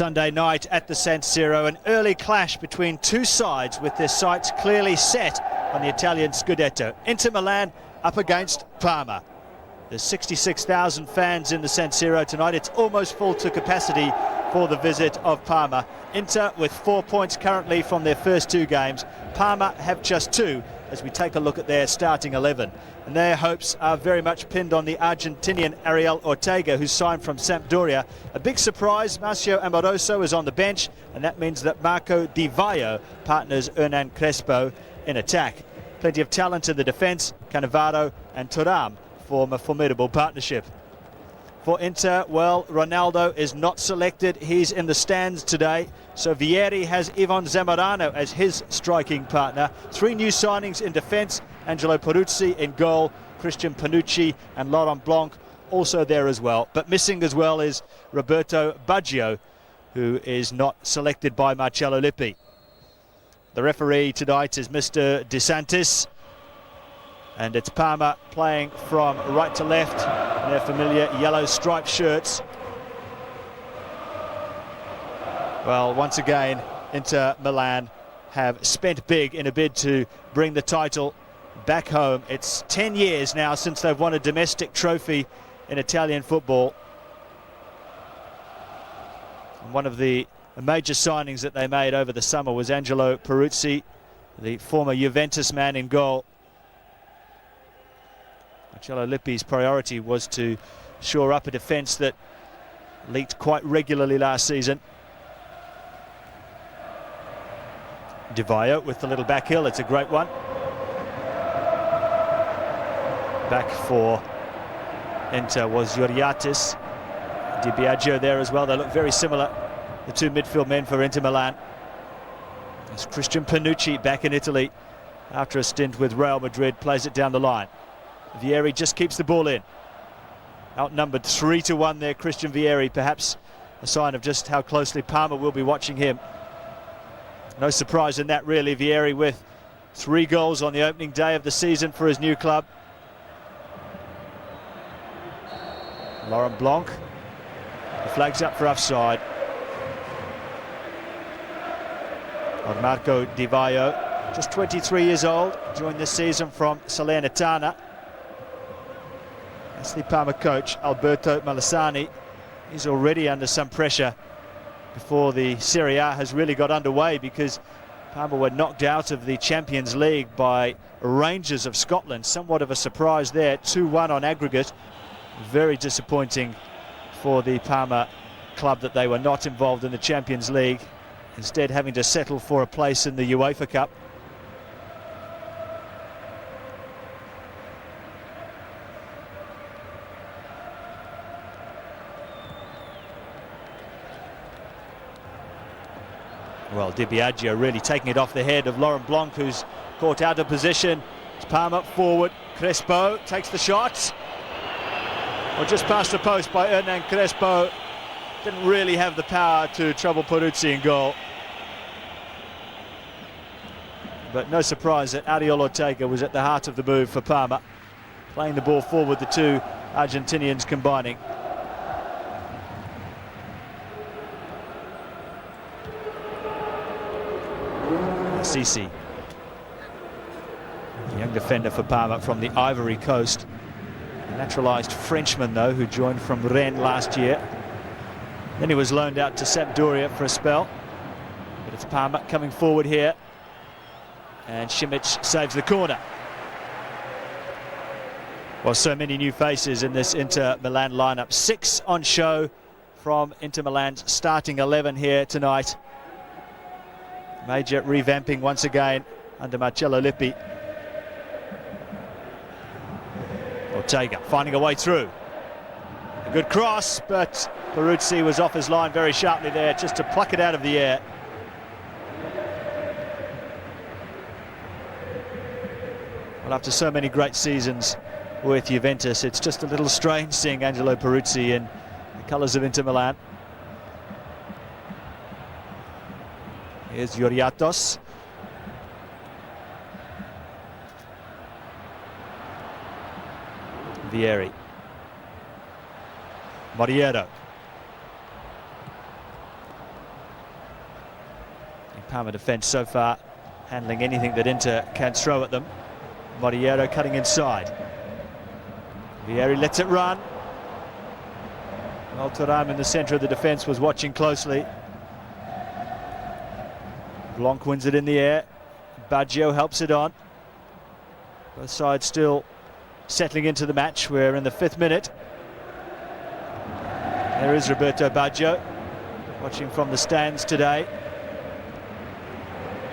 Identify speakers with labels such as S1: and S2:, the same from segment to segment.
S1: Sunday night at the San Siro, an early clash between two sides with their sights clearly set on the Italian Scudetto. Inter Milan up against Parma. There's 66,000 fans in the San Siro tonight. It's almost full to capacity for the visit of Parma. Inter with 4 points currently from their first two games. Parma have just 2 as we take a look at their starting 11. And their hopes are very much pinned on the Argentinian Ariel Ortega, who's signed from Sampdoria. A big surprise, Marcio Amoroso is on the bench, and that means that Marco Di Vaio partners Hernan Crespo in attack. Plenty of talent in the defence. Cannavaro and Thuram form a formidable partnership. For Inter, well, Ronaldo is not selected. He's in the stands today. So Vieri has Ivan Zamorano as his striking partner. 3 new signings in defence. Angelo Peruzzi in goal. Christian Panucci and Laurent Blanc also there as well. But missing as well is Roberto Biagio, who is not selected by Marcello Lippi. The referee tonight is Mr. De Santis. And it's Parma playing from right to left in their familiar yellow striped shirts. Well, once again, Inter Milan have spent big in a bid to bring the title back home. It's 10 years now since they've won a domestic trophy in Italian football. And one of the major signings that they made over the summer was Angelo Peruzzi, the former Juventus man, in goal. Marcello Lippi's priority was to shore up a defence that leaked quite regularly last season. Di Vaio with the little back heel, it's a great one. Back for Inter was Georgatos. Di Biagio there as well. They look very similar, the two midfield men for Inter Milan. There's Christian Panucci back in Italy after a stint with Real Madrid, plays it down the line. Vieri just keeps the ball in. Outnumbered 3-1 there, Christian Vieri, perhaps a sign of just how closely Parma will be watching him. No surprise in that, really. Vieri with 3 goals on the opening day of the season for his new club. Laurent Blanc, the flag's up for offside. On Marco Di Vaio, just 23 years old, joined this season from Salernitana. That's the Parma coach, Alberto Malassani. He's already under some pressure before the Serie A has really got underway, because Parma were knocked out of the Champions League by Rangers of Scotland. Somewhat of a surprise there, 2-1 on aggregate. Very disappointing for the Parma club that they were not involved in the Champions League, instead having to settle for a place in the UEFA Cup. Well, Di Biagio really taking it off the head of Laurent Blanc, who's caught out of position. It's Parma forward. Crespo takes the shot. Well, just past the post by Hernan Crespo. Didn't really have the power to trouble Peruzzi in goal. But no surprise that Ariel Ortega was at the heart of the move for Parma, playing the ball forward, the two Argentinians combining. Lassissi, young defender for Parma from the Ivory Coast. A naturalised Frenchman, though, who joined from Rennes last year. Then he was loaned out to Sampdoria for a spell. But it's Parma coming forward here. And Šimić saves the corner. Well, so many new faces in this Inter Milan lineup. 6 on show from Inter Milan's starting 11 here tonight. Major revamping once again under Marcello Lippi. Ortega finding a way through. A good cross, but Peruzzi was off his line very sharply there, just to pluck it out of the air. Well, after so many great seasons with Juventus, it's just a little strange seeing Angelo Peruzzi in the colours of Inter Milan. Here's Georgatos. Vieri. Moriero. Parma defence so far handling anything that Inter can throw at them. Moriero cutting inside. Vieri lets it run. Turam in the centre of the defence was watching closely. Blanc wins it in the air. Biagio helps it on. Both sides still settling into the match. We're in the 5th minute. There is Roberto Biagio watching from the stands today.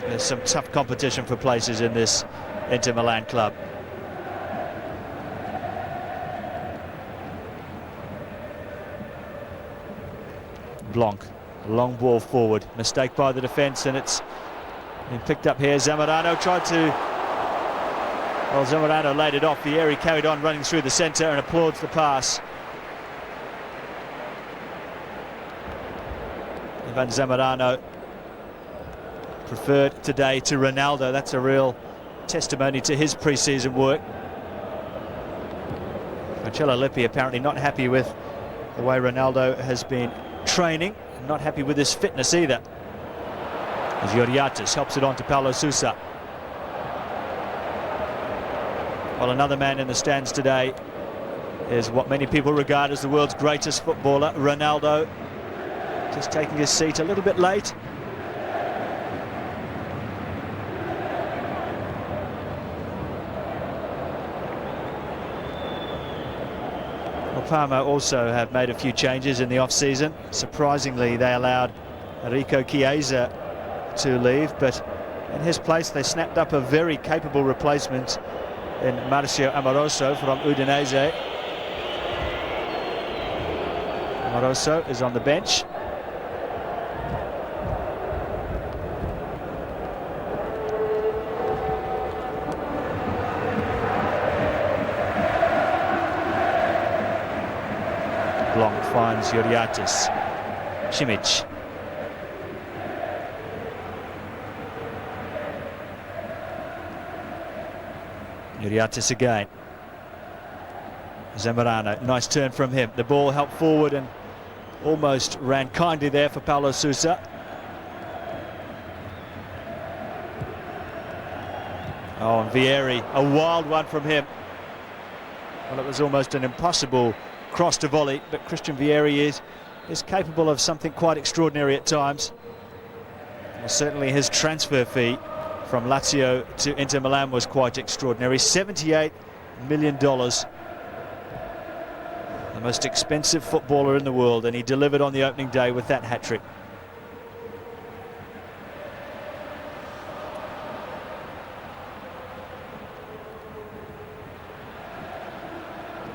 S1: There's some tough competition for places in this Inter Milan club. Blanc, a long ball forward, mistake by the defence, and it's been picked up here. Zamorano tried to, well, Zamorano laid it off. Vieri carried on running through the centre and applauds the pass. Ivan Zamorano preferred today to Ronaldo. That's a real testimony to his pre-season work. Marcello Lippi apparently not happy with the way Ronaldo has been training, and not happy with his fitness either. As Georgatos helps it on to Paulo Sousa. Well, another man in the stands today is what many people regard as the world's greatest footballer, Ronaldo. Just taking his seat a little bit late. Well, Parma also have made a few changes in the off-season. Surprisingly, they allowed Enrico Chiesa to leave, but in his place they snapped up a very capable replacement in Marcio Amoroso from Udinese. Amoroso is on the bench. Blanc finds Georgatos. Šimić. Georgatos again. Zamorano, nice turn from him. The ball helped forward and almost ran kindly there for Paulo Sousa. Oh, and Vieri, a wild one from him. Well, it was almost an impossible cross to volley, but Christian Vieri is capable of something quite extraordinary at times. Well, certainly his transfer fee from Lazio to Inter Milan was quite extraordinary. $78 million. The most expensive footballer in the world, and he delivered on the opening day with that hat-trick.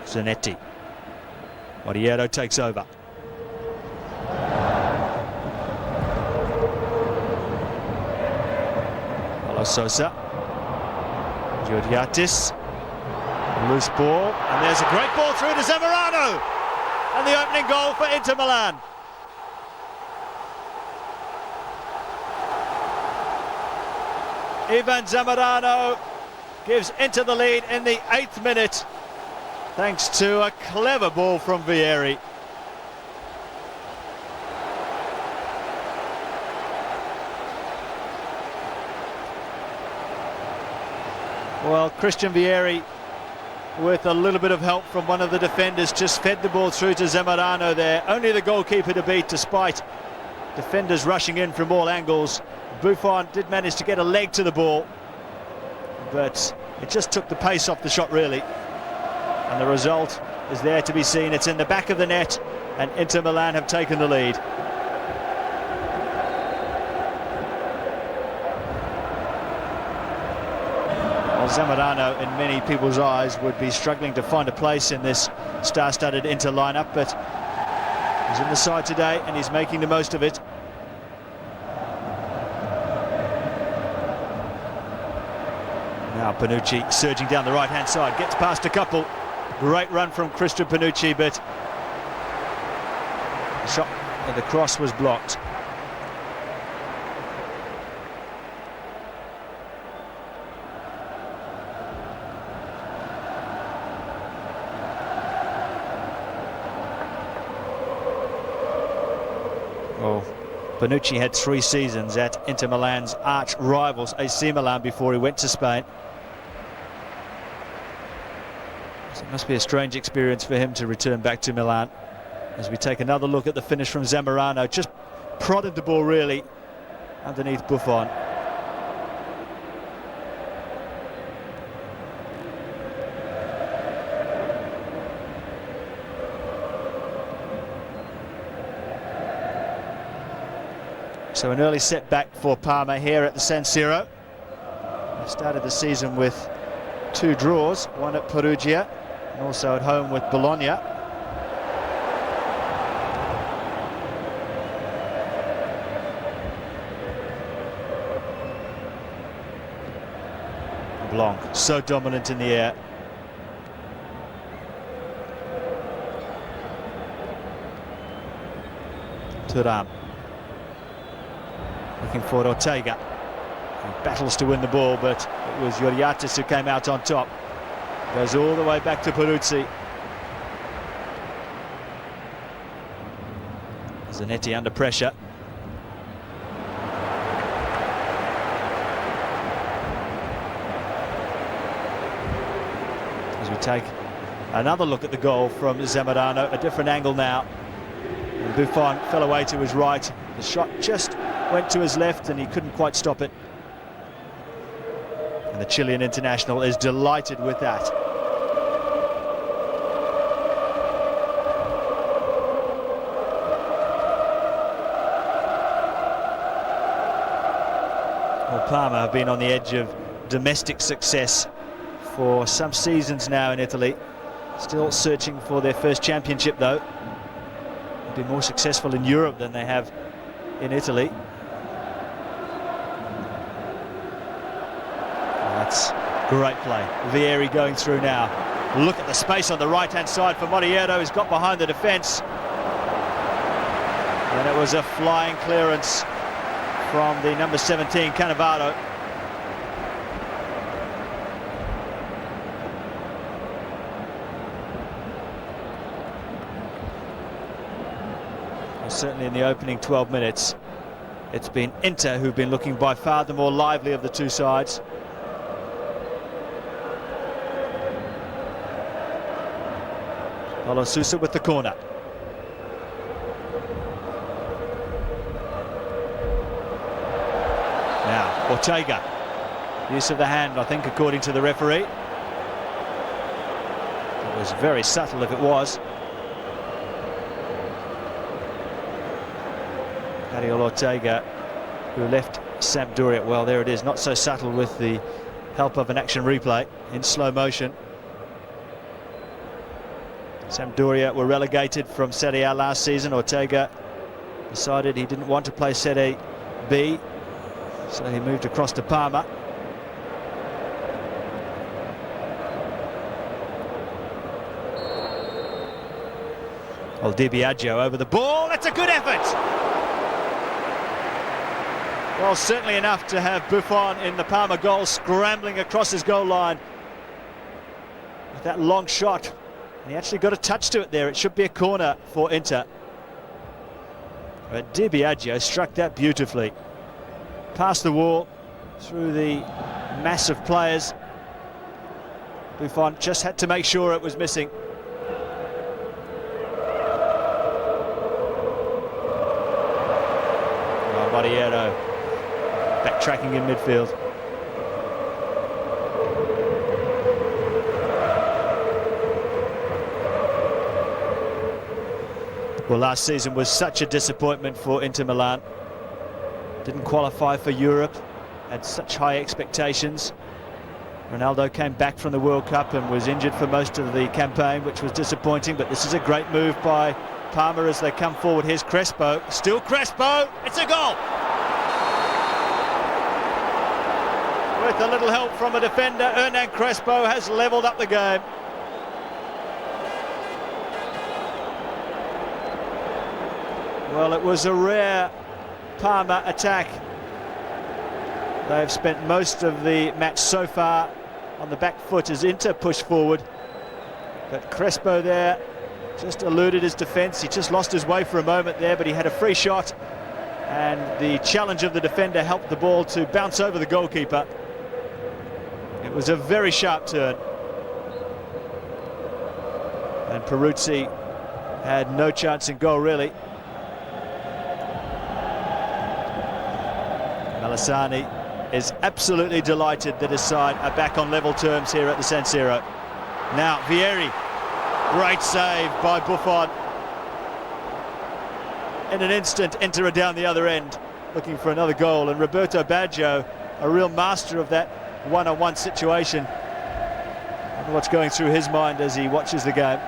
S1: Zanetti. Moriero takes over. Paulo Sousa. Georgatos. Loose ball, and there's a great ball through to Zamorano, and the opening goal for Inter Milan. Ivan Zamorano gives Inter the lead in the 8th minute, thanks to a clever ball from Vieri. Well, Christian Vieri, with a little bit of help from one of the defenders, just fed the ball through to Zamorano there. Only the goalkeeper to beat, despite defenders rushing in from all angles. Buffon did manage to get a leg to the ball, but it just took the pace off the shot, really. And the result is there to be seen. It's in the back of the net, and Inter Milan have taken the lead. Well, Zamorano, in many people's eyes, would be struggling to find a place in this star-studded Inter lineup, but he's in the side today and he's making the most of it. Now Panucci surging down the right-hand side, gets past a couple. Great run from Christian Panucci, but the shot and the cross was blocked. Oh, Panucci had 3 seasons at Inter Milan's arch rivals AC Milan before he went to Spain. So it must be a strange experience for him to return back to Milan. As we take another look at the finish from Zamorano, just prodded the ball really underneath Buffon. So an early setback for Parma here at the San Siro. They started the season with 2 draws, one at Perugia and also at home with Bologna. Blanc, so dominant in the air. Thuram. Looking for Ortega. He battles to win the ball, but it was Georgatos who came out on top. Goes all the way back to Peruzzi. Zanetti under pressure. As we take another look at the goal from Zamorano, a different angle now. And Buffon fell away to his right. The shot just went to his left and he couldn't quite stop it. And the Chilean international is delighted with that. Well, Parma have been on the edge of domestic success for some seasons now in Italy. Still searching for their first championship though. They've been more successful in Europe than they have in Italy. That's great play. Vieri going through now. Look at the space on the right-hand side for Moriero. He's got behind the defence. And it was a flying clearance from the number 17, Cannavaro. Certainly in the opening 12 minutes, it's been Inter who've been looking by far the more lively of the two sides. Paulo Sousa with the corner. Now, Ortega. Use of the hand, I think, according to the referee. It was very subtle if it was. Ortega, who left Sampdoria. Well, there it is, not so subtle with the help of an action replay in slow motion. Sampdoria were relegated from Serie A last season. Ortega decided he didn't want to play Serie B, so he moved across to Parma. Well, Biagio over the ball. That's a good effort. Well, certainly enough to have Buffon in the Parma goal, scrambling across his goal line with that long shot. And he actually got a touch to it there. It should be a corner for Inter. But Biagio struck that beautifully. Past the wall, through the mass of players. Buffon just had to make sure it was missing. Oh, Moriero. Backtracking in midfield. Well, last season was such a disappointment for Inter Milan. Didn't qualify for Europe, had such high expectations. Ronaldo came back from the World Cup and was injured for most of the campaign, which was disappointing, but this is a great move by Parma as they come forward. Here's Crespo, still Crespo, it's a goal! With a little help from a defender, Hernan Crespo has levelled up the game. Well, it was a rare Parma attack. They've spent most of the match so far on the back foot as Inter pushed forward. But Crespo there just eluded his defence. He just lost his way for a moment there, but he had a free shot and the challenge of the defender helped the ball to bounce over the goalkeeper. It was a very sharp turn, and Peruzzi had no chance in goal, really. Malesani is absolutely delighted that his side are back on level terms here at the San Siro. Now Vieri, great save by Buffon. In an instant, Inter down the other end, looking for another goal, and Roberto Biagio, a real master of that one-on-one situation. I wonder what's going through his mind as he watches the game.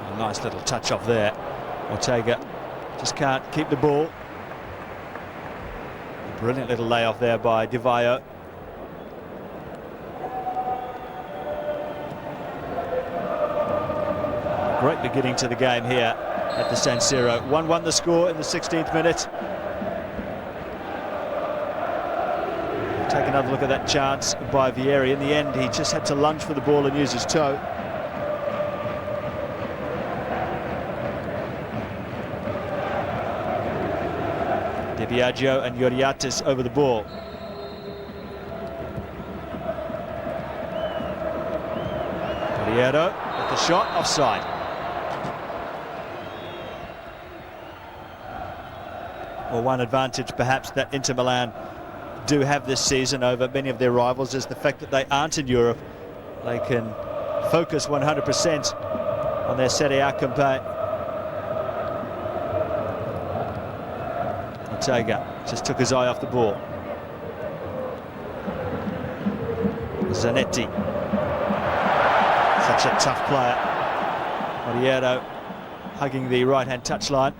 S1: A nice little touch off there. Ortega just can't keep the ball. A brilliant little layoff there by Di Vaio. Great beginning to the game here at the San Siro. 1-1 the score in the 16th minute. We'll take another look at that chance by Vieri. In the end, he just had to lunge for the ball and use his toe. Biagio and Georgatos over the ball. Moriero with the shot, offside. Well, one advantage perhaps that Inter Milan do have this season over many of their rivals is the fact that they aren't in Europe. They can focus 100% on their Serie A campaign. Ortega just took his eye off the ball. Zanetti, such a tough player. Moriero hugging the right-hand touchline.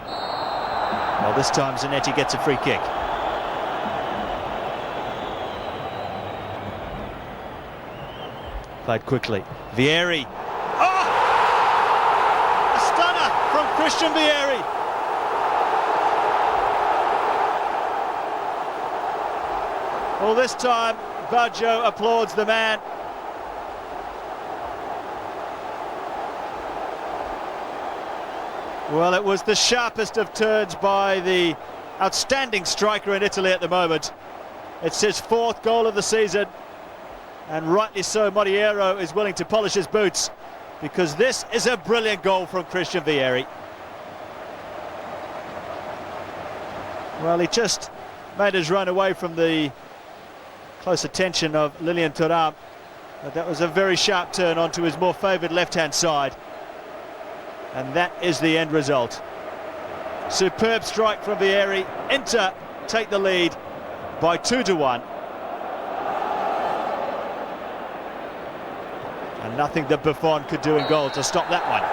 S1: Well, this time Zanetti gets a free kick. Played quickly. Vieri. Christian Vieri. Well, this time Biagio applauds the man. Well, it was the sharpest of turns by the outstanding striker in Italy at the moment. It's his 4th goal of the season, and rightly so. Moriero is willing to polish his boots because this is a brilliant goal from Christian Vieri. Well, he just made his run away from the close attention of Lilian Thuram. But that was a very sharp turn onto his more favoured left-hand side. And that is the end result. Superb strike from Vieri. Inter take the lead by 2-1. And nothing that Buffon could do in goal to stop that one.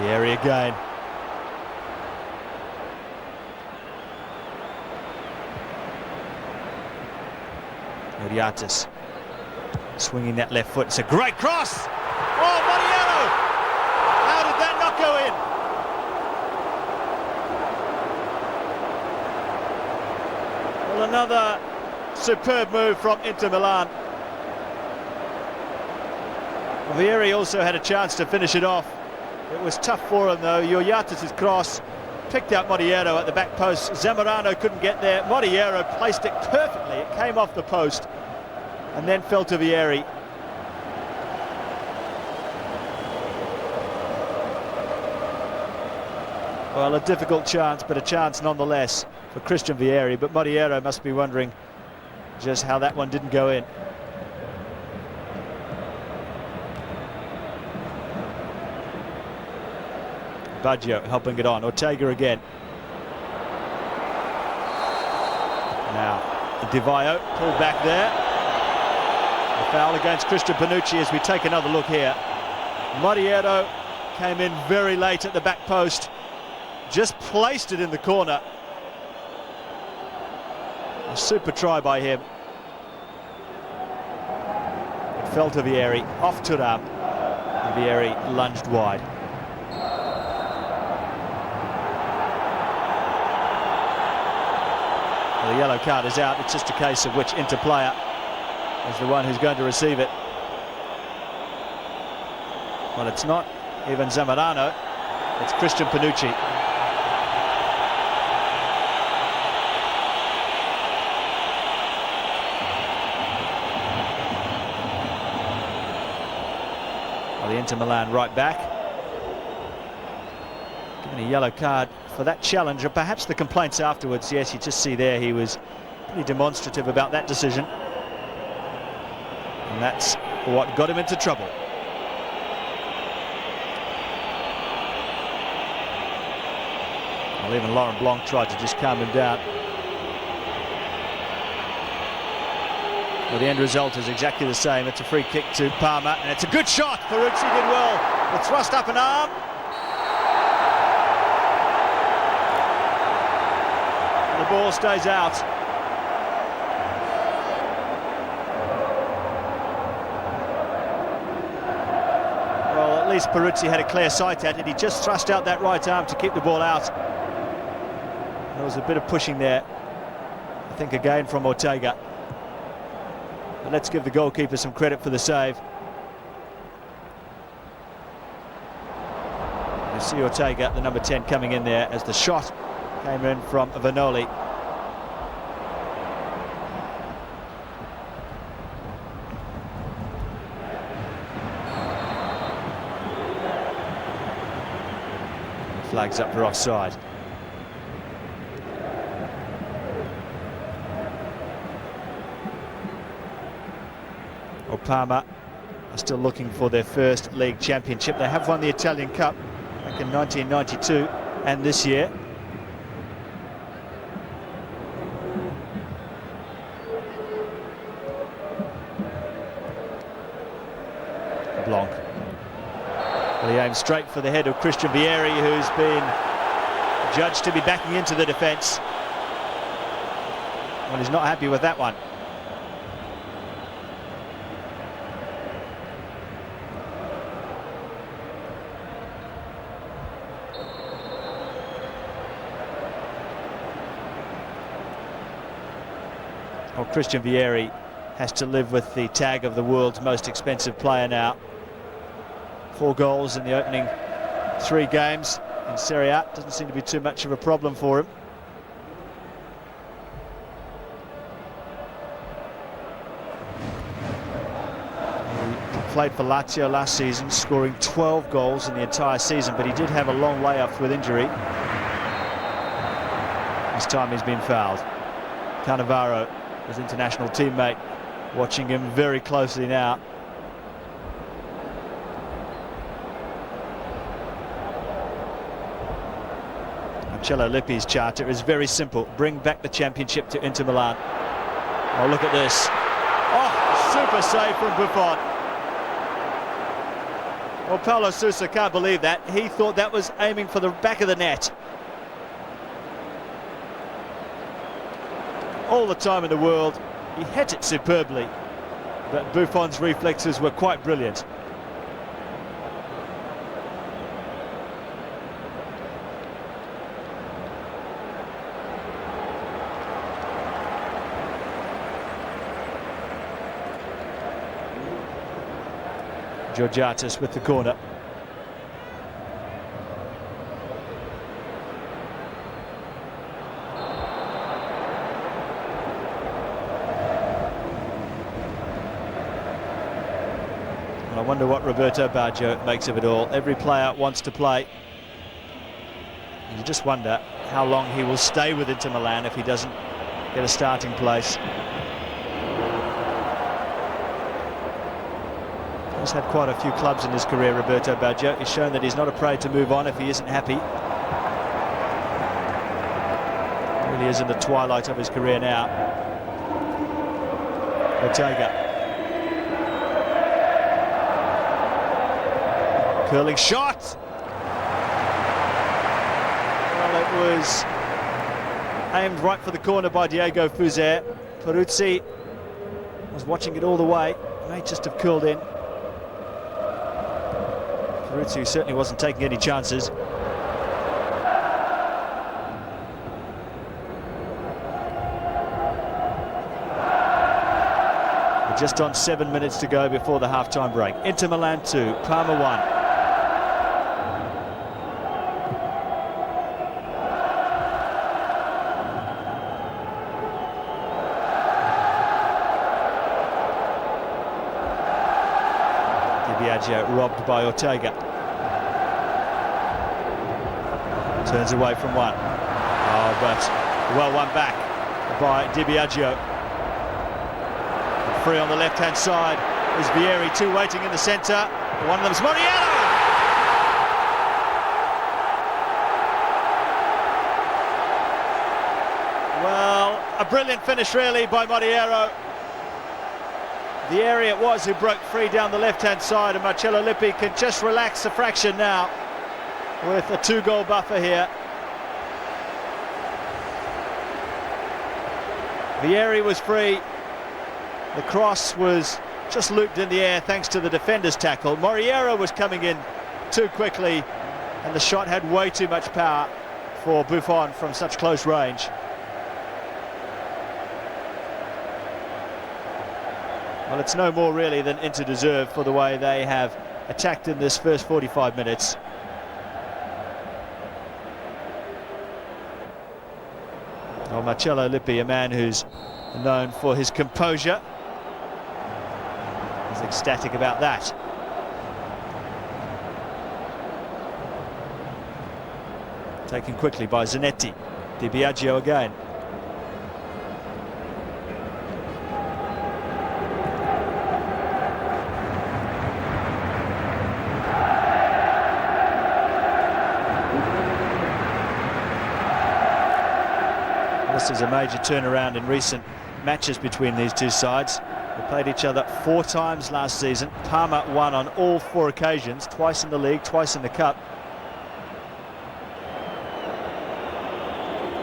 S1: Vieri again. Georgatos swinging that left foot. It's a great cross. Oh, Moriero! How did that not go in? Well, another superb move from Inter Milan. Vieri also had a chance to finish it off. It was tough for him though. Georgatos' cross picked out Moriero at the back post. Zamorano couldn't get there. Moriero placed it perfectly. It came off the post and then fell to Vieri. Well, a difficult chance, but a chance nonetheless for Christian Vieri. But Moriero must be wondering just how that one didn't go in. Biagio helping it on. Ortega again. Now, Di Vaio pulled back there. A foul against Christian Panucci as we take another look here. Moriero came in very late at the back post. Just placed it in the corner. A super try by him. It fell to Vieri, off Thuram, and Vieri lunged wide. Well, the yellow card is out. It's just a case of which Inter player is the one who's going to receive it. Well, it's not even Zamorano, it's Christian Panucci. Well, the Inter Milan right back. Given a yellow card for that challenge, or perhaps the complaints afterwards. Yes, you just see there he was pretty demonstrative about that decision. And that's what got him into trouble. Well, even Laurent Blanc tried to just calm him down. Well, the end result is exactly the same. It's a free kick to Parma, and it's a good shot. Peruzzi did well. The thrust up an arm. And the ball stays out. Well, at least Peruzzi had a clear sight at it. He just thrust out that right arm to keep the ball out. There was a bit of pushing there, I think, again from Ortega. But let's give the goalkeeper some credit for the save. You see Ortega, the number 10, coming in there as the shot came in from Vanoli. Flags up for offside. Parma are still looking for their first league championship. They have won the Italian Cup back in 1992 and this year. Blanc. Well, he aims straight for the head of Christian Vieri, who's been judged to be backing into the defence. Well, he's not happy with that one. Well, Christian Vieri has to live with the tag of the world's most expensive player now. 4 goals in the opening 3 games in Serie A. Doesn't seem to be too much of a problem for him. He played for Lazio last season, scoring 12 goals in the entire season, but he did have a long layoff with injury. This time he's been fouled. Cannavaro, his international teammate, watching him very closely now. Marcello Lippi's charter is very simple: bring back the championship to Inter Milan. Oh, look at this. Oh, super save from Buffon. Well, Paulo Sousa can't believe that. He thought that was aiming for the back of the net. All the time in the world. He hit it superbly, but Buffon's reflexes were quite brilliant. Georgatos with the corner. I wonder what Roberto Biagio makes of it all. Every player wants to play. And you just wonder how long he will stay with Inter Milan if he doesn't get a starting place. He's had quite a few clubs in his career, Roberto Biagio. He's shown that he's not afraid to move on if he isn't happy. He really is in the twilight of his career now. Ortega. Curling shot. Well, it was aimed right for the corner by Diego Fuser. Peruzzi was watching it all the way, may just have curled in. Peruzzi certainly wasn't taking any chances. We're just on 7 minutes to go before the half-time break. Inter Milan 2, Parma 1. Biagio robbed by Ortega. Turns away from one. Oh, but well won back by Di Biagio. Free on the left-hand side is Vieri, two waiting in the centre. One of them is Moriero! Well, a brilliant finish really by Moriero. Vieri it was who broke free down the left-hand side, and Marcello Lippi can just relax a fraction now with a two-goal buffer here. Vieri was free. The cross was just looped in the air thanks to the defender's tackle. Moriero was coming in too quickly, and the shot had way too much power for Buffon from such close range. Well, it's no more really than Inter deserve for the way they have attacked in this first 45 minutes. Well, Marcello Lippi, a man who's known for his composure, is ecstatic about that. Taken quickly by Zanetti. Di Biagio again. This is a major turnaround in recent matches between these two sides. They played each other 4 times last season. Parma won on all 4 occasions, twice in the league, twice in the cup.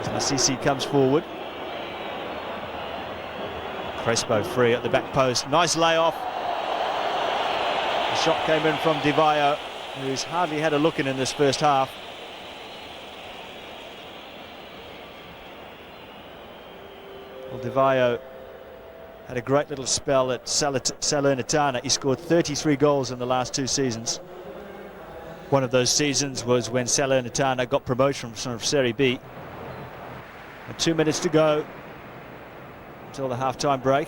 S1: Lassissi comes forward. Crespo free at the back post. Nice layoff. The shot came in from Di Vaio, who's hardly had a look in this first half. Well, Di Vaio had a great little spell at Salernitana. He scored 33 goals in the last 2 seasons. One of those seasons was when Salernitana got promotion from Serie B. And 2 minutes to go until the half-time break.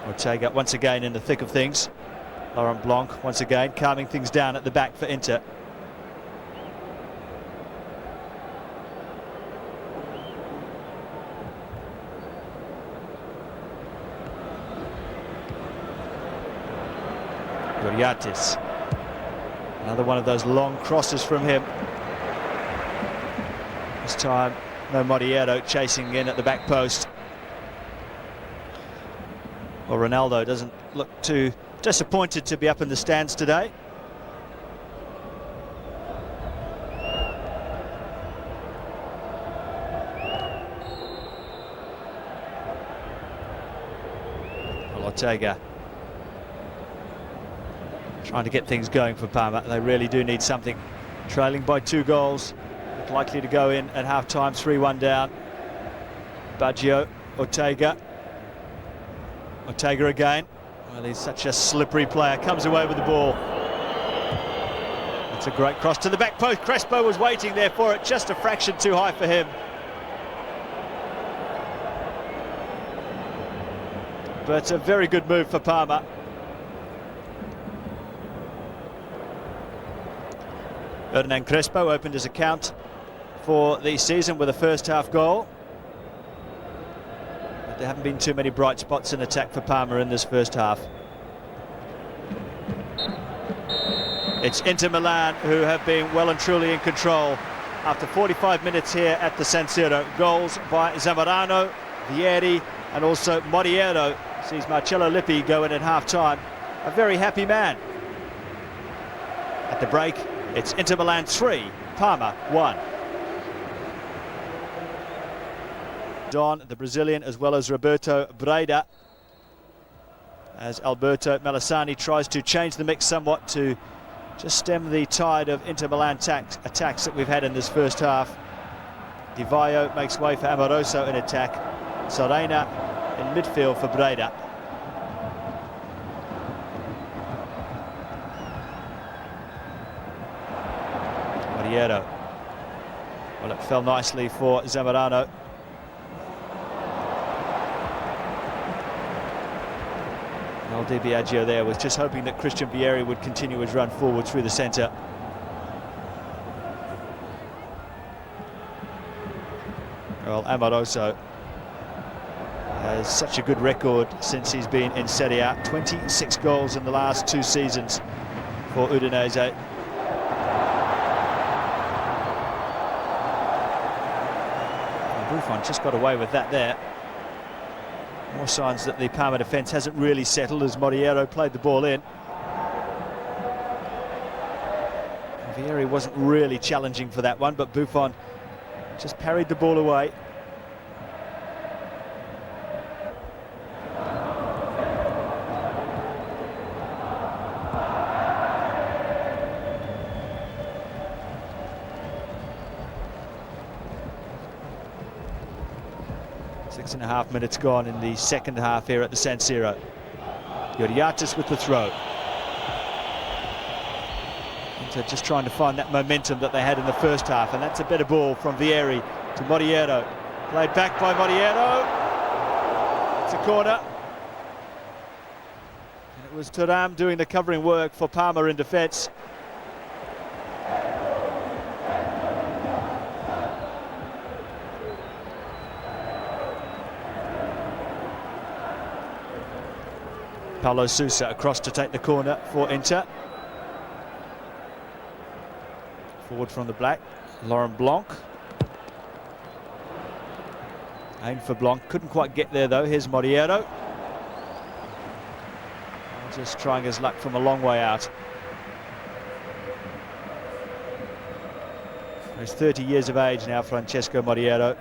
S1: Ortega once again in the thick of things. Laurent Blanc once again calming things down at the back for Inter. Georgatos. Another one of those long crosses from him. This time, no Moriero chasing in at the back post. Well, Ronaldo doesn't look too disappointed to be up in the stands today. Well, Ortega trying to get things going for Parma. They really do need something. Trailing by 2 goals, likely to go in at half-time, 3-1 down. Biagio, Ortega again. Well, he's such a slippery player, comes away with the ball. It's a great cross to the back post. Crespo was waiting there for it, just a fraction too high for him. But a very good move for Parma. Ferdinand Crespo opened his account for the season with a first-half goal. But there haven't been too many bright spots in attack for Parma in this first half. It's Inter Milan who have been well and truly in control after 45 minutes here at the San Siro. Goals by Zamorano, Vieri and also Moriero sees Marcello Lippi go in at half-time. a very happy man. At the break, it's Inter Milan 3, Parma 1. Don, the Brazilian, as well as Roberto Breda, as Alberto Melisani tries to change the mix somewhat to just stem the tide of Inter Milan attacks that we've had in this first half. Di Vaio makes way for Amoroso in attack. Serena in midfield for Breda. Moriero. Well, it fell nicely for Zamorano. Di Biagio there was just hoping that Christian Vieri would continue his run forward through the centre. Well, Amoroso has such a good record since he's been in Serie A. 26 goals in the last 2 seasons for Udinese. Buffon just got away with that there. More signs that the Parma defence hasn't really settled as Moriero played the ball in. Vieri wasn't really challenging for that one, but Buffon just parried the ball away. Six and a half minutes gone in the second half here at the San Siro. Georgatos with the throw. Inter just trying to find that momentum that they had in the first half, and that's a better ball from Vieri to Moriero. Played back by Moriero. It's a corner. And it was Thuram doing the covering work for Parma in defence. Paulo Sousa across to take the corner for Inter. Forward from the black, Blanc. Aimed for Blanc, couldn't quite get there though. Here's Moriero. Just trying his luck from a long way out. He's 30 years of age now, Francesco Moriero.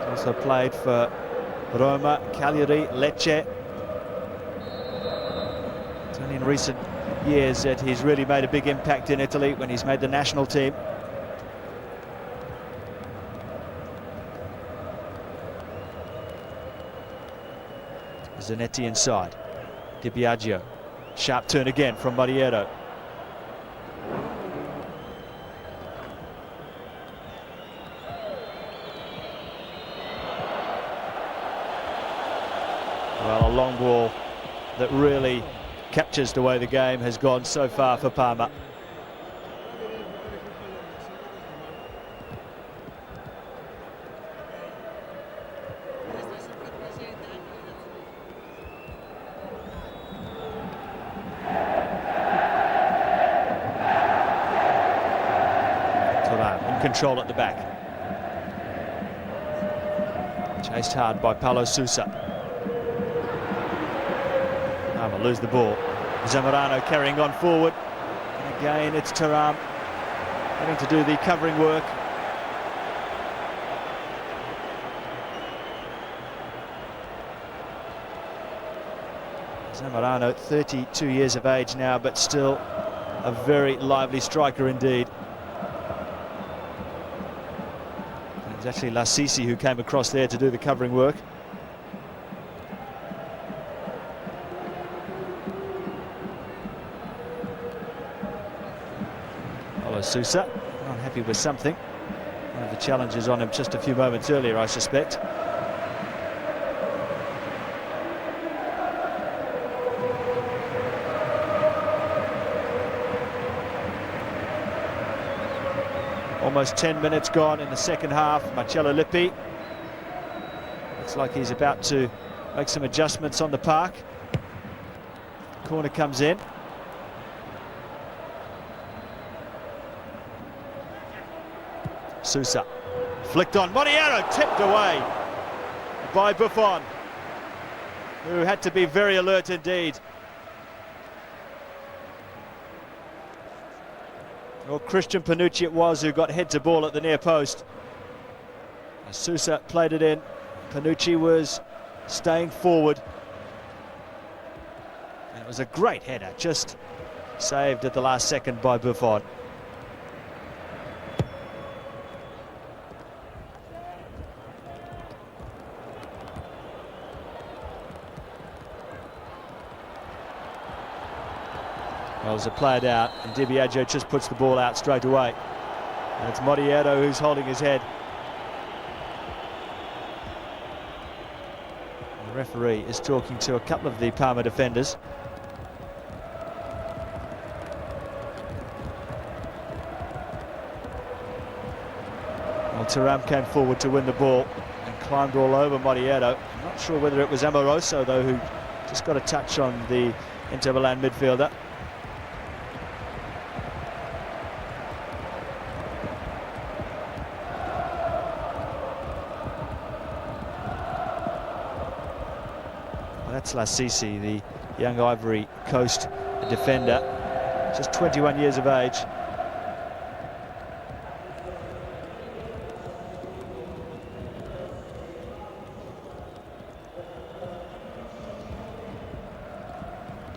S1: Also played for Roma, Cagliari, Lecce. It's only in recent years that he's really made a big impact in Italy when he's made the national team. Zanetti inside. Di Biagio. Sharp turn again from Moriero. Well, a long ball that really captures the way the game has gone so far for Parma. Thuram in control at the back. Chased hard by Paulo Sousa. Lose the ball. Zamorano carrying on forward. And again, it's Thuram having to do the covering work. Zamorano, 32 years of age now, but still a very lively striker indeed. And it was actually Lassissi who came across there to do the covering work. Sousa, not happy with something. One of the challenges on him just a few moments earlier, I suspect. Almost 10 minutes gone in the second half. Marcello Lippi looks like he's about to make some adjustments on the park. Corner comes in. Sousa flicked on. Moriero tipped away by Buffon. who had to be very alert indeed. Well, Christian Panucci it was who got head to ball at the near post. As Sousa played it in, Panucci was staying forward. And it was a great header, just saved at the last second by Buffon. Well, there's a player down, and Biagio just puts the ball out straight away. And it's Moriero who's holding his head. The referee is talking to a couple of the Parma defenders. Well, Thuram came forward to win the ball and climbed all over Moriero. I'm not sure whether it was Amoroso, though, who just got a touch on the Inter Milan midfielder. That's Lassissi, the young Ivory Coast defender, just 21 years of age.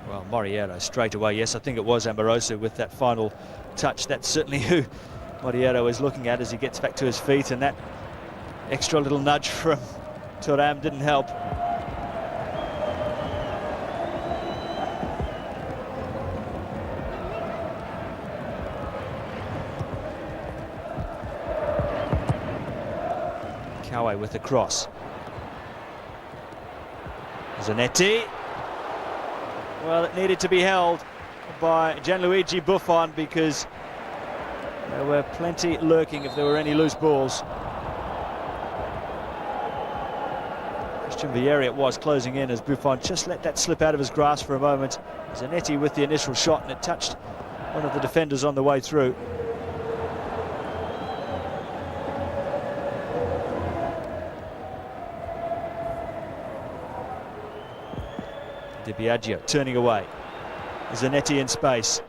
S1: Well, Moriero straight away, yes, I think it was Amoroso with that final touch. That's certainly who Moriero is looking at as he gets back to his feet, and that extra little nudge from Thuram didn't help. Cauet with the cross. Zanetti. Well, it needed to be held by Gianluigi Buffon because there were plenty lurking if there were any loose balls. Christian Vieri it was closing in as Buffon just let that slip out of his grasp for a moment. Zanetti with the initial shot, and it touched one of the defenders on the way through. Biagio turning away. Zanetti in space.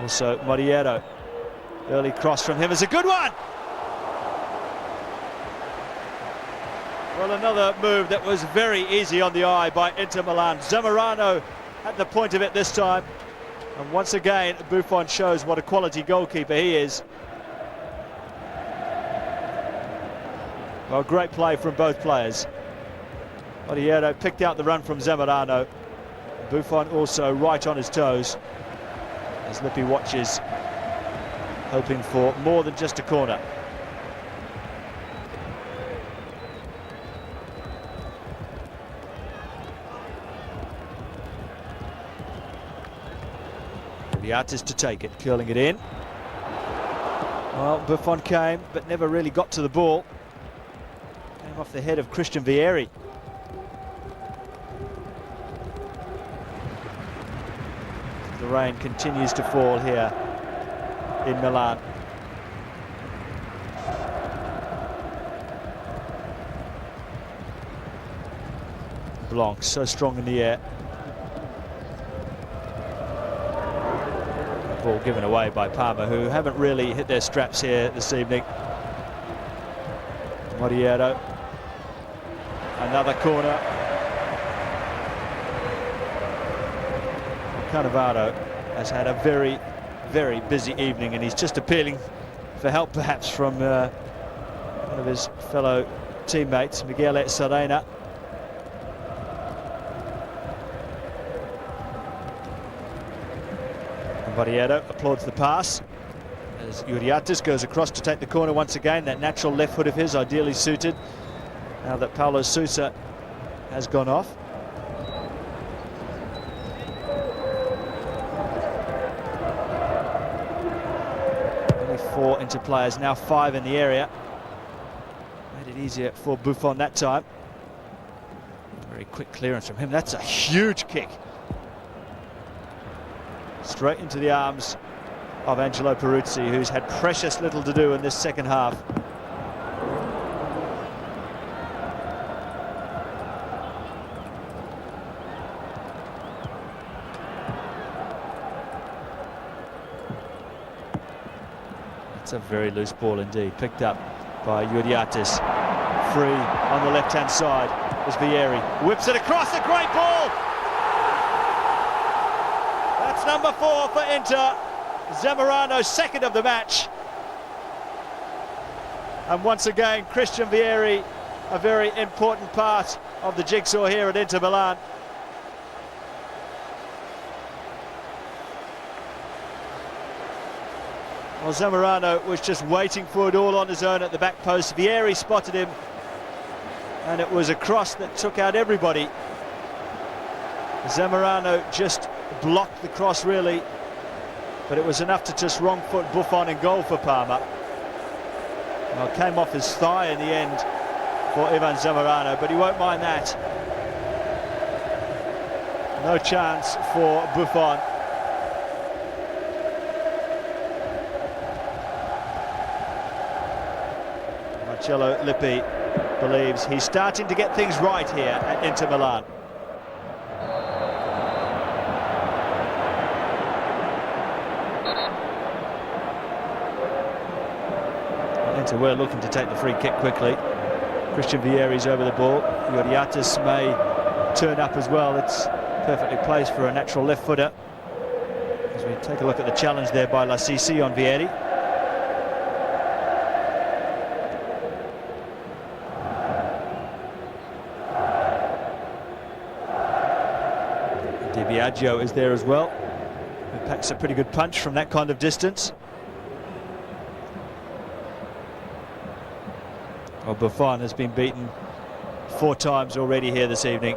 S1: Also Moriero. Early cross from him is a good one. Well, another move that was very easy on the eye by Inter Milan. Zamorano had the point of it this time. And once again, Buffon shows what a quality goalkeeper he is. Well, great play from both players. Moriero picked out the run from Zamorano. Buffon also right on his toes as Lippi watches, hoping for more than just a corner. The artist to take it, curling it in. Well, Buffon came, but never really got to the ball. Came off the head of Christian Vieri. The rain continues to fall here in Milan. Blanc so strong in the air. The ball given away by Parma, who haven't really hit their straps here this evening. Moriero. Another corner. Cannavaro has had a very, very busy evening, and he's just appealing for help perhaps from one of his fellow teammates, Miguel Serena. Moriero applauds the pass as Georgatos goes across to take the corner once again. That natural left foot of his ideally suited now that Paulo Sousa has gone off. Only 4 Inter players, now 5 in the area. Made it easier for Buffon that time. Very quick clearance from him. That's a huge kick. Straight into the arms of Angelo Peruzzi, who's had precious little to do in this second half. It's a very loose ball indeed, picked up by Georgatos. Free on the left-hand side is Vieri. Whips it across, a great ball! That's number 4 for Inter. Zamorano, second of the match. And once again, Christian Vieri, a very important part of the jigsaw here at Inter Milan. Well, Zamorano was just waiting for it all on his own at the back post. Vieri spotted him, and it was a cross that took out everybody. Zamorano just blocked the cross, really, but it was enough to just wrong foot Buffon in goal for Parma. Well, came off his thigh in the end for Ivan Zamorano, but he won't mind that. No chance for Buffon. Marcello Lippi believes he's starting to get things right here at Inter Milan. Inter were looking to take the free kick quickly. Christian Vieri's over the ball. Georgatos may turn up as well. It's perfectly placed for a natural left footer. As we take a look at the challenge there by Lassissi on Vieri. Biagio is there as well. He packs a pretty good punch from that kind of distance. Well, Buffon has been beaten 4 times already here this evening.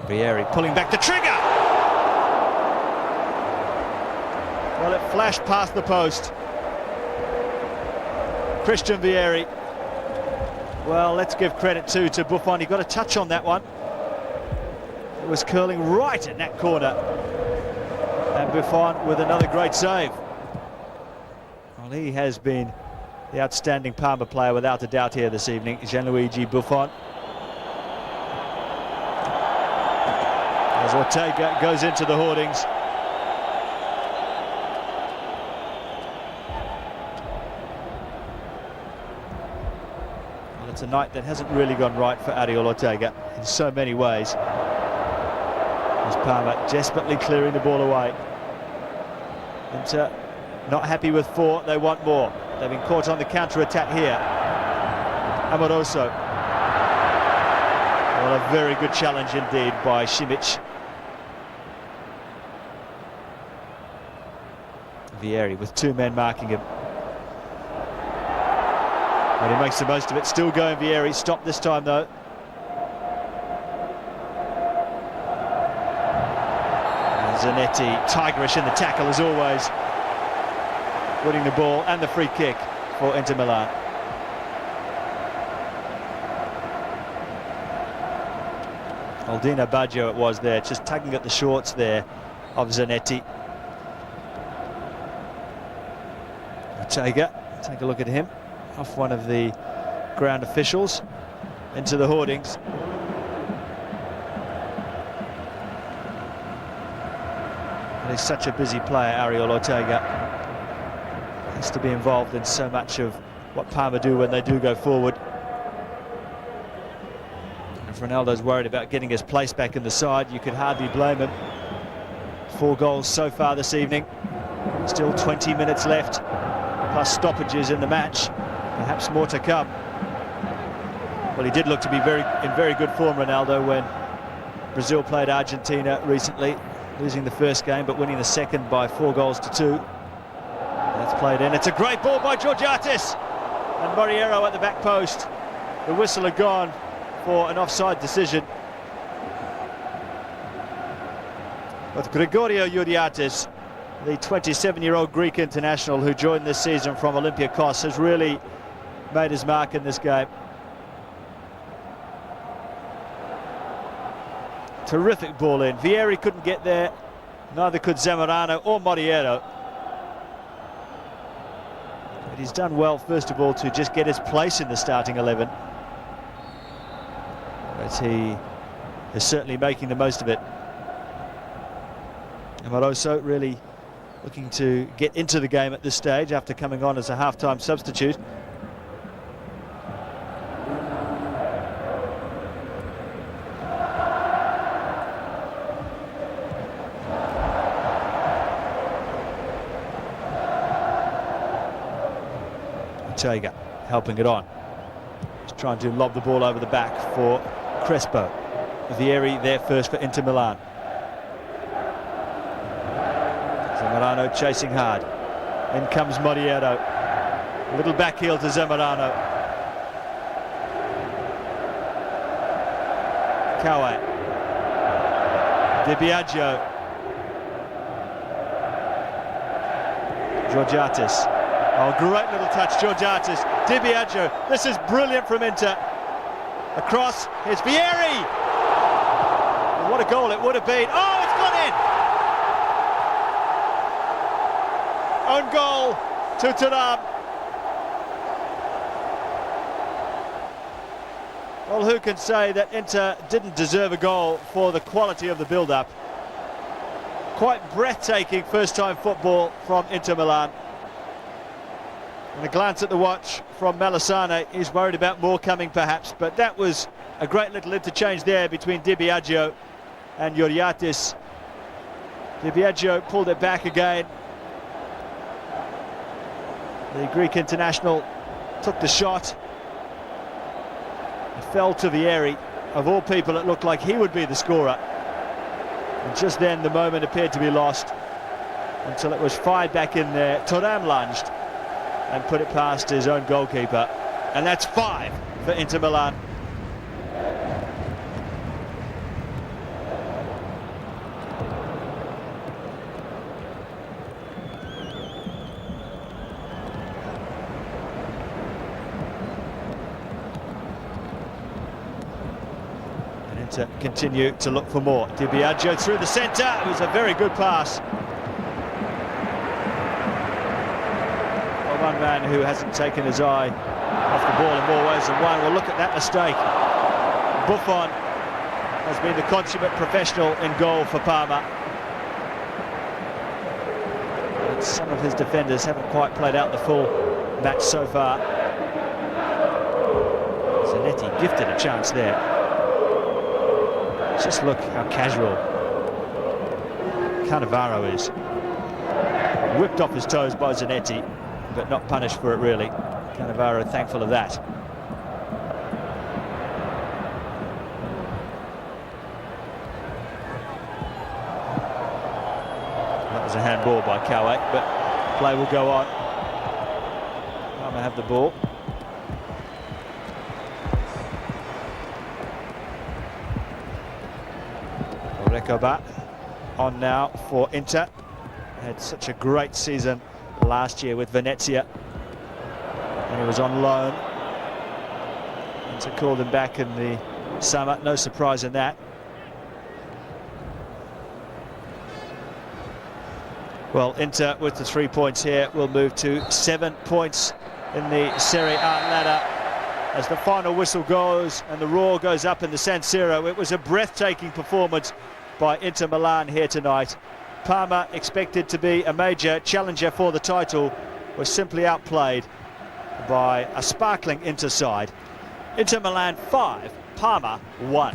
S1: Vieri pulling back the trigger. Well, it flashed past the post. Christian Vieri. Well, let's give credit to Buffon. He got a touch on that one. It was curling right in that corner. And Buffon with another great save. Well, he has been the outstanding Parma player without a doubt here this evening, Gianluigi Buffon. As Ortega goes into the hoardings. It's a night that hasn't really gone right for Ariel Ortega in so many ways. As Parma desperately clearing the ball away. Inter not happy with 4, they want more. They've been caught on the counter-attack here. Amoroso. Well, a very good challenge indeed by Šimić. Vieri with 2 men marking him. And he makes the most of it, still going Vieri, stopped this time though. And Zanetti, tigerish in the tackle as always. Winning the ball and the free kick for Inter Milan. Aldino Biagio it was there, just tugging at the shorts there of Zanetti. Ortega, take a look at him. Off one of the ground officials into the hoardings. And he's such a busy player, Ariel Ortega. Has to be involved in so much of what Parma do when they do go forward. And if Ronaldo's worried about getting his place back in the side, you could hardly blame him. 4 goals so far this evening. Still 20 minutes left, plus stoppages in the match. Perhaps more to come. Well, he did look to be in very good form, Ronaldo, when Brazil played Argentina recently, losing the first game but winning the second by 4 goals to 2. That's played in. It's a great ball by Georgatos, and Moriero at the back post. The whistle had gone for an offside decision. But Gregorio Georgatos, the 27-year-old Greek international who joined this season from Olympiacos, has really made his mark in this game. Terrific ball in. Vieri couldn't get there, neither could Zamorano or Moriero. But he's done well, first of all, to just get his place in the starting 11. But he is certainly making the most of it. Amoroso really looking to get into the game at this stage after coming on as a half-time substitute. Ortega helping it on. He's trying to lob the ball over the back for Crespo. Vieri there first for Inter Milan. Zamorano chasing hard. In comes Moriero. A little back heel to Zamorano. Cauet. Biagio. Georgatos. Oh, great little touch, Georgatos. Biagio. This is brilliant from Inter. Across, here's Vieri. And what a goal it would have been. Oh, it's gone in. Own goal to Thuram. Well, who can say that Inter didn't deserve a goal for the quality of the build-up? Quite breathtaking first-time football from Inter Milan. And a glance at the watch from Melisane, he's worried about more coming perhaps, but that was a great little interchange there between Biagio and Georgatos. Biagio pulled it back again. The Greek international took the shot. It fell to Vieri. Of all people, it looked like he would be the scorer. And just then the moment appeared to be lost until it was fired back in there. Thuram lunged and put it past his own goalkeeper. And that's 5 for Inter Milan. And Inter continue to look for more. Biagio through the centre. It was a very good pass. One man who hasn't taken his eye off the ball in more ways than one. Well, look at that mistake. Buffon has been the consummate professional in goal for Parma. But some of his defenders haven't quite played out the full match so far. Zanetti gifted a chance there. Just look how casual Cannavaro is. Whipped off his toes by Zanetti, but not punished for it really. Cannavaro thankful of that. That was a handball by Cauet, but play will go on. Parma have the ball. Recoba on now for Inter. Had such a great season last year with Venezia, and he was on loan. Inter called him back in the summer, no surprise in that. Well, Inter with the 3 points here will move to 7 points in the Serie A ladder as the final whistle goes and the roar goes up in the San Siro. It was a breathtaking performance by Inter Milan here tonight. Parma, expected to be a major challenger for the title, was simply outplayed by a sparkling Inter side. Inter Milan 5, Parma 1.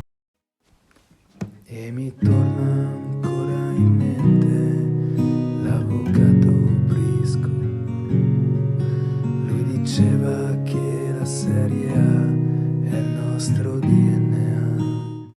S2: E mi torna ancora in mente l'avvocato Brisco. Lui diceva che la Serie A